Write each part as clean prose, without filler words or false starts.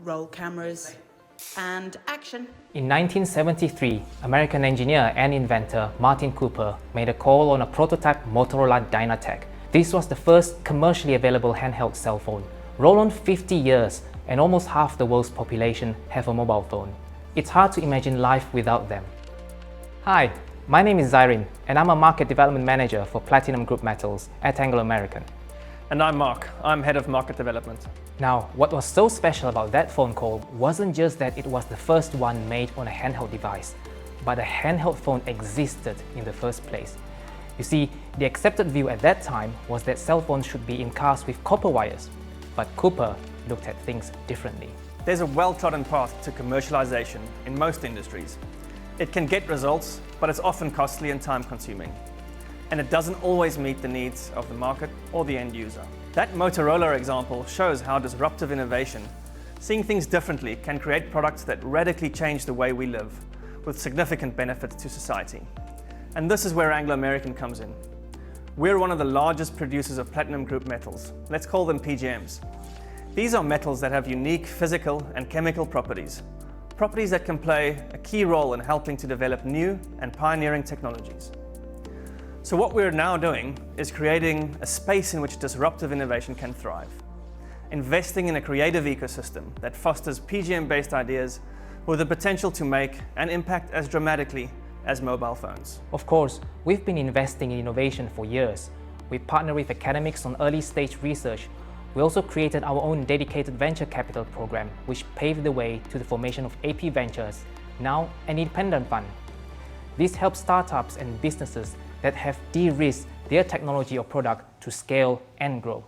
roll cameras, and action. In 1973, American engineer and inventor Martin Cooper made a call on a prototype Motorola Dynatec. This was the first commercially available handheld cell phone. Roll on 50 years and almost half the world's population have a mobile phone. It's hard to imagine life without them. Hi, my name is Zairin and I'm a Market Development Manager for Platinum Group Metals at Anglo American. And I'm Mark, I'm Head of Market Development. Now, what was so special about that phone call wasn't just that it was the first one made on a handheld device, but a handheld phone existed in the first place. You see, the accepted view at that time was that cell phones should be in cars with copper wires, but Cooper looked at things differently. There's a well-trodden path to commercialization in most industries. It can get results, but it's often costly and time-consuming. And it doesn't always meet the needs of the market or the end user. That Motorola example shows how disruptive innovation, seeing things differently, can create products that radically change the way we live, with significant benefits to society. And this is where Anglo American comes in. We're one of the largest producers of platinum group metals. Let's call them PGMs. These are metals that have unique physical and chemical properties that can play a key role in helping to develop new and pioneering technologies. So what we're now doing is creating a space in which disruptive innovation can thrive, investing in a creative ecosystem that fosters PGM-based ideas with the potential to make an impact as dramatically as mobile phones. Of course, we've been investing in innovation for years. We partner with academics on early-stage research. We also created our own dedicated venture capital program, which paved the way to the formation of AP Ventures, now an independent fund. This helps startups and businesses that have de-risked their technology or product to scale and grow.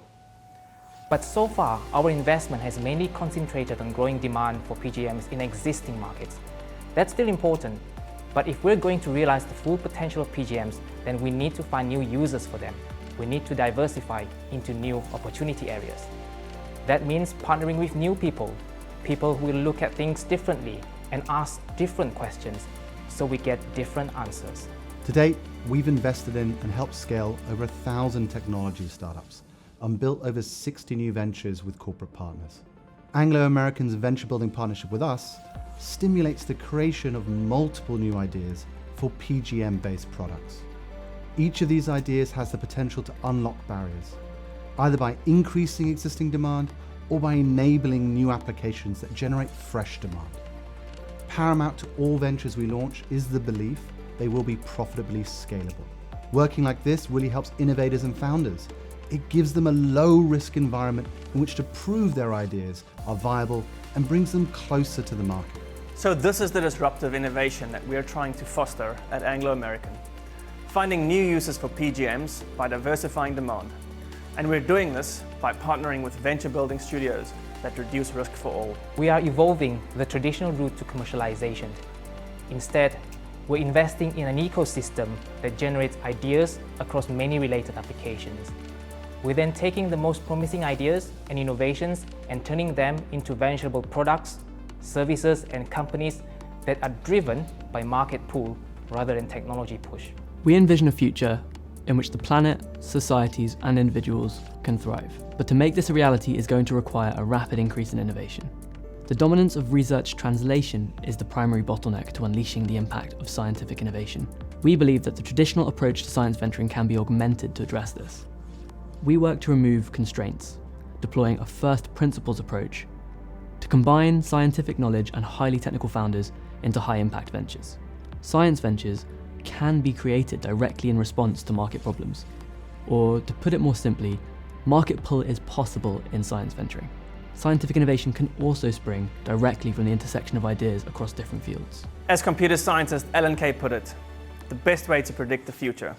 But so far, our investment has mainly concentrated on growing demand for PGMs in existing markets. That's still important, but if we're going to realize the full potential of PGMs, then we need to find new users for them. We need to diversify into new opportunity areas. That means partnering with new people who will look at things differently and ask different questions so we get different answers. To date, we've invested in and helped scale over 1,000 technology startups and built over 60 new ventures with corporate partners. Anglo American's venture building partnership with us stimulates the creation of multiple new ideas for PGM-based products. Each of these ideas has the potential to unlock barriers, either by increasing existing demand or by enabling new applications that generate fresh demand. Paramount to all ventures we launch is the belief they will be profitably scalable. Working like this really helps innovators and founders. It gives them a low-risk environment in which to prove their ideas are viable and brings them closer to the market. So this is the disruptive innovation that we're trying to foster at Anglo American, finding new uses for PGMs by diversifying demand. And we're doing this by partnering with venture building studios that reduce risk for all. We are evolving the traditional route to commercialization. Instead, we're investing in an ecosystem that generates ideas across many related applications. We're then taking the most promising ideas and innovations and turning them into venturable products, services, and companies that are driven by market pull rather than technology push. We envision a future in which the planet, societies, and individuals can thrive. But to make this a reality is going to require a rapid increase in innovation. The dominance of research translation is the primary bottleneck to unleashing the impact of scientific innovation. We believe that the traditional approach to science venturing can be augmented to address this. We work to remove constraints, deploying a first principles approach to combine scientific knowledge and highly technical founders into high-impact ventures. Science ventures can be created directly in response to market problems. Or, to put it more simply, market pull is possible in science venturing. Scientific innovation can also spring directly from the intersection of ideas across different fields. As computer scientist Alan Kay put it, the best way to predict the future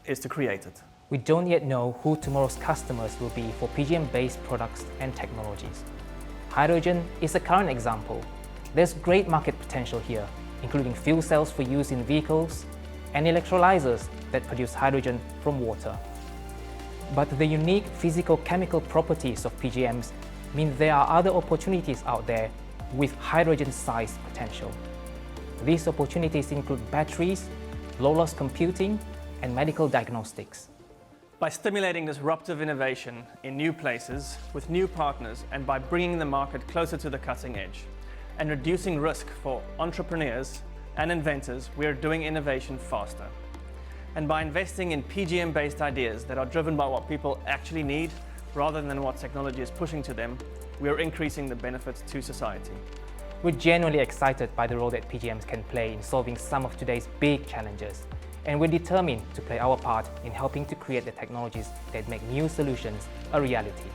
is to create it. We don't yet know who tomorrow's customers will be for PGM-based products and technologies. Hydrogen is a current example. There's great market potential here, including fuel cells for use in vehicles and electrolyzers that produce hydrogen from water. But the unique physical-chemical properties of PGMs mean there are other opportunities out there with hydrogen-sized potential. These opportunities include batteries, low-loss computing, and medical diagnostics. By stimulating disruptive innovation in new places, with new partners, and by bringing the market closer to the cutting edge, and reducing risk for entrepreneurs and inventors, we are doing innovation faster. And by investing in PGM-based ideas that are driven by what people actually need, rather than what technology is pushing to them, we are increasing the benefits to society. We're genuinely excited by the role that PGMs can play in solving some of today's big challenges. And we're determined to play our part in helping to create the technologies that make new solutions a reality.